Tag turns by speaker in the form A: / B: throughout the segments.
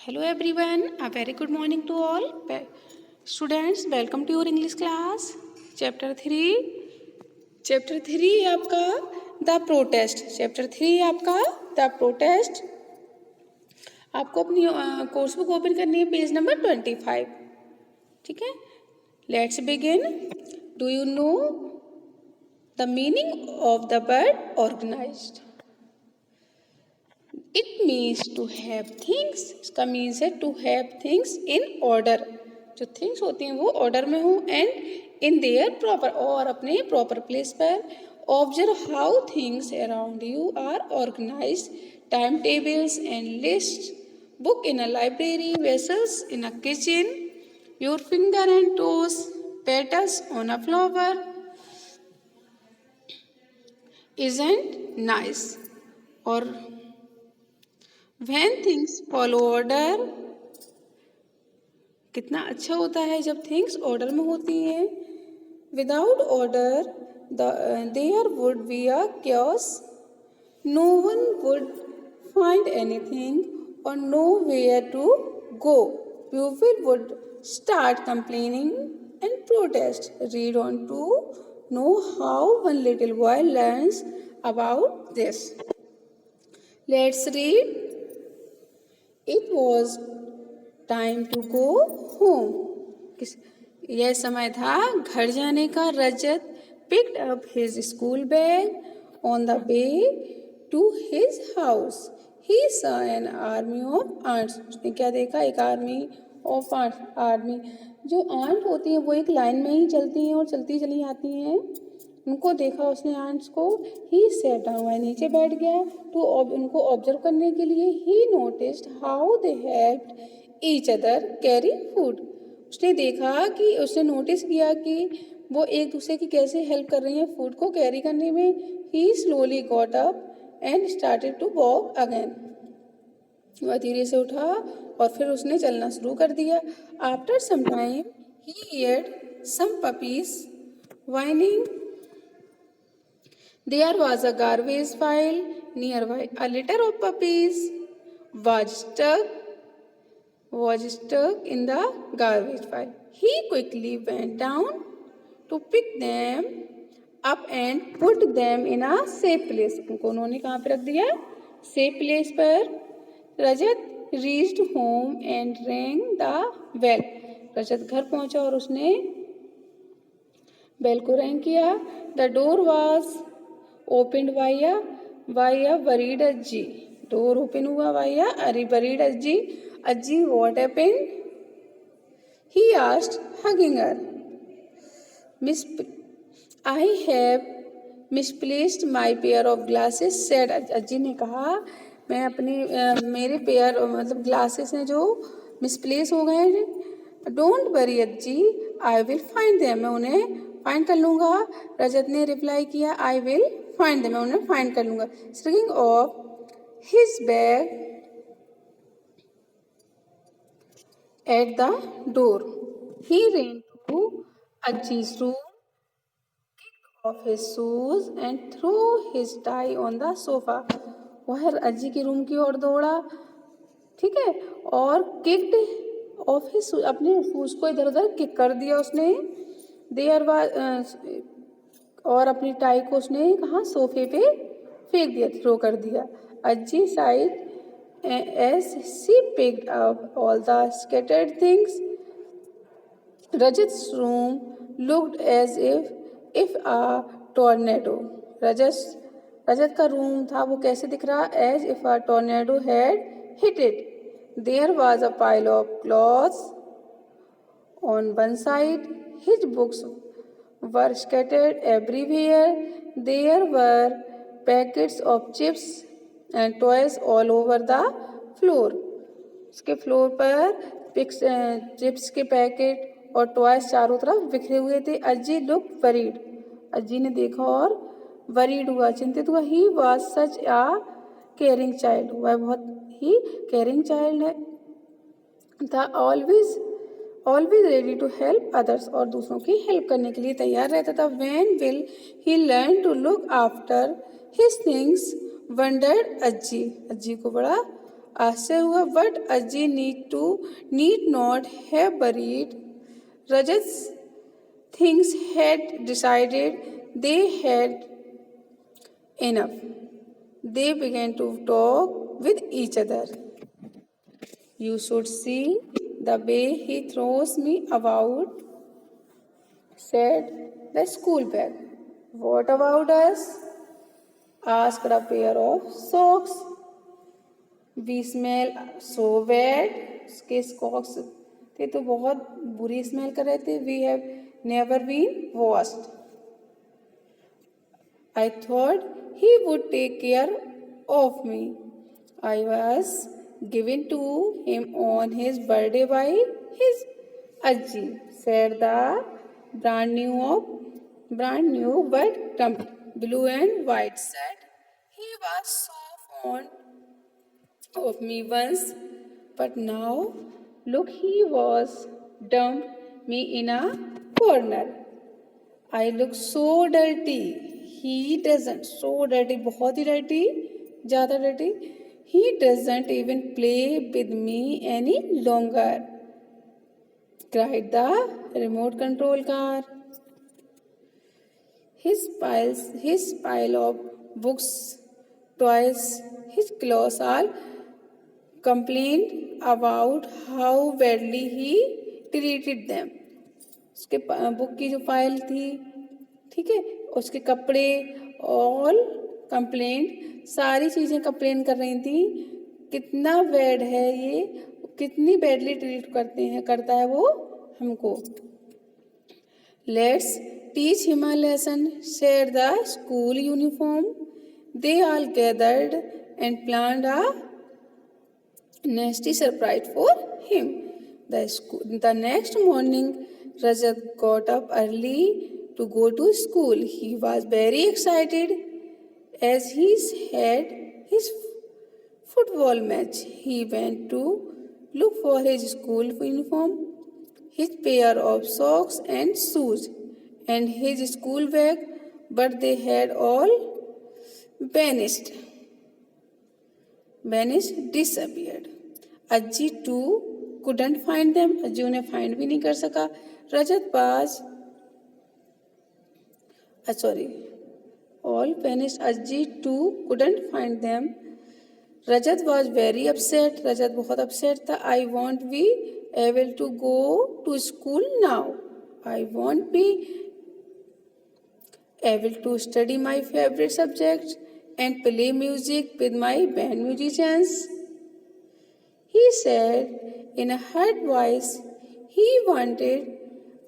A: Hello everyone, a very good morning to all. Students, welcome to your English class. Chapter 3 है आपका the protest. Chapter 3 है आपका the protest. आपको अपनी course book open करनी है, पेज नंबर 25. ठीक है, let's begin. Do you know the meaning of the word organised? It means to have things. इसका मीन्स है to have things in order. जो things होती हैं वो order में हो and in their proper और अपने proper place पर. Observe how things around you are organized. Timetables and lists. Book in a library. Vessels in a kitchen. Your finger and toes. Petals on a flower. Isn't nice? और When things follow order, कितना अच्छा होता है जब things order में होती हैं. Without order, there would be a chaos. No one would find anything or know where to go. People would start complaining and protest. Read on to know how one little boy learns about this. Let's read. It was time to go home. यह समय था घर जाने का. रजत picked up his school bag on the way to his house. He saw an army of ants. उसने क्या देखा? एक army of ants. आर्मी जो आंट होती हैं वो एक लाइन में ही चलती हैं और चलती चली आती हैं. उनको देखा उसने आंट्स को. ही सैट डाउन, वह नीचे बैठ गया. तो उनको ऑब्जर्व करने के लिए. ही noticed how they helped each other carry food. उसने देखा कि उसने नोटिस किया कि वो एक दूसरे की कैसे हेल्प कर रही हैं फूड को कैरी करने में. He slowly got up and started to walk again. वह धीरे से उठा और फिर उसने चलना शुरू कर दिया. After some time he heard some puppies whining. There was a garbage pile nearby. A litter of puppies was stuck in the garbage pile. He quickly went down to pick them up and put them in a safe place. उनको उन्होंने कहाँ पे रख दिया? Safe place पर. रजत reached home and rang the bell. रजत घर पहुंचा और उसने बेल को रैंग किया. The door was opened by a worried Ajji. Door open हुआ by a worried Ajji. Ajji, what happened? He asked, hugging her. I have misplaced my pair of glasses, said Ajji ने कहा, मैं अपनी मेरे pair मतलब glasses हैं जो misplace हो गए हैं. Don't worry Ajji, I will find them. मैं उन्हें फाइंड कर लूँगा. रजत ने रिप्लाई किया, आई विल फाइंड देम. मैं उन्हें फाइंड कर लूँगा. String off his bag at the door. He ran to Ajji's room, kick off his shoes and throw his tie on the sofa. वह अज्जी के रूम की ओर दौड़ा, ठीक है, और किक्ड ऑफ हिज शूज, अपने शूज को इधर उधर किक कर दिया उसने. देयर वाज और अपनी टाई को उसने कहाँ? सोफे पे फेंक दिया, थ्रो कर दिया. Ajji sighed as she picked up all the scattered things. Rajat's room looked as if a tornado. Rajat का रूम था वो कैसे दिख रहा? As if a tornado had hit it. There was a pile of clothes on one side. His books were scattered everywhere. There were packets of chips and toys all over the floor. उसके floor पर chips के packet और toys चारों तरफ बिखरे हुए थे. अज्जी look worried. अज्जी ने देखा और वरीड हुआ, चिंतित हुआ. He was such a caring child. वह बहुत ही केयरिंग चाइल्ड है था. Always ready to help others. और दूसरों की हेल्प करने के लिए तैयार रहता था. When will he learn to look after his things, wondered Ajji. Ajji को बड़ा आश्चर्य हुआ, but Ajji need not have worried. Rajat's things had decided they had enough. They began to talk with each other. You should see the way he throws me about, said the school bag. What about us? Asked a pair of socks. We smell so bad. उसके socks थे तो बहुत बुरी smell कर रहे थे. We have never been washed. I thought he would take care of me. I was given to him on his birthday by his Ajji, said the brand new but dumped blue and white said. He was so fond of me once, but now look, he was dumped me in a corner. I look so dirty. He doesn't. So dirty. बहुत ही dirty. ज़्यादा dirty. He doesn't even play with me any longer. Cried the remote control car. His pile of books, toys, his clothes all complained about how badly he treated them. उसके book की जो file थी, ठीक है, उसके कपड़े all complaint, सारी चीज़ें कंप्लेन कर रही थी कितना बैड है ये, कितनी बैडली ट्रीट करता है वो हमको. Let's teach him a lesson, share the school uniform. They all gathered and planned a nasty surprise for him. The next morning, Rajat got up early to go to school. He was very excited as he had his football match. He went to look for his school uniform, his pair of socks and shoes, and his school bag, but they had all vanished, disappeared. Ajji too couldn't find them. अज्जी उन्हें find भी नहीं कर सका. रजत was all vanished. Ajji too couldn't find them. Rajat was very upset. Rajat बहुत upset था. I won't be able to go to school now. I won't be able to study my favorite subjects and play music with my band musicians. He said in a hurt voice he wanted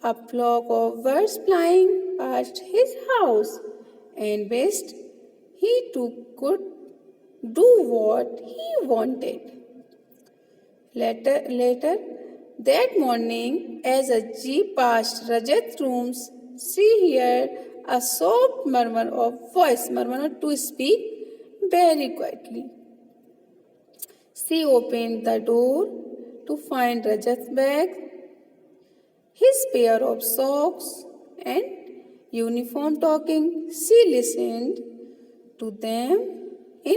A: a flock of birds flying past his house and wished he too could do what he wanted. Later that morning, as Ajji passed Rajat's rooms, she heard a soft murmur of voice, murmur to speak very quietly. She opened the door to find Rajat's bag, his pair of socks and uniform talking. She listened to them in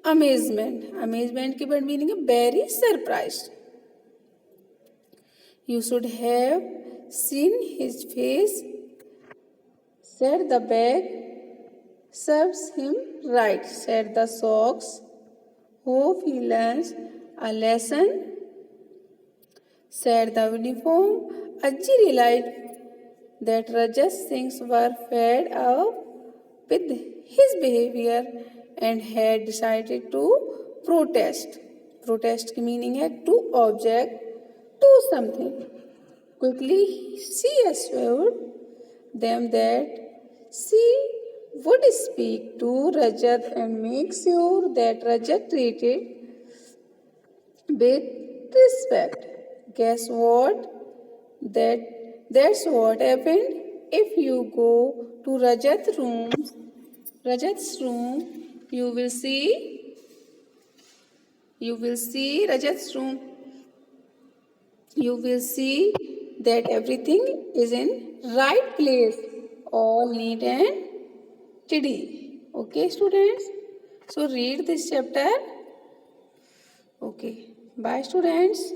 A: amazement. Amazement की word meaning है very surprised. You should have seen his face, said the bag. Serves him right, said the socks. Hope he learns a lesson, said the uniform. Ajji realized that Rajat's things were fed up with his behavior and had decided to protest. Protest की meaning है to object to something. Quickly she assured them that she would speak to Rajat and make sure that Rajat treated with respect. Guess what? That's what happened. If you go to Rajat's room, you will see Rajat's room. You will see that everything is in right place, all neat and tidy. Okay, students? So read this chapter Okay. Bye, students.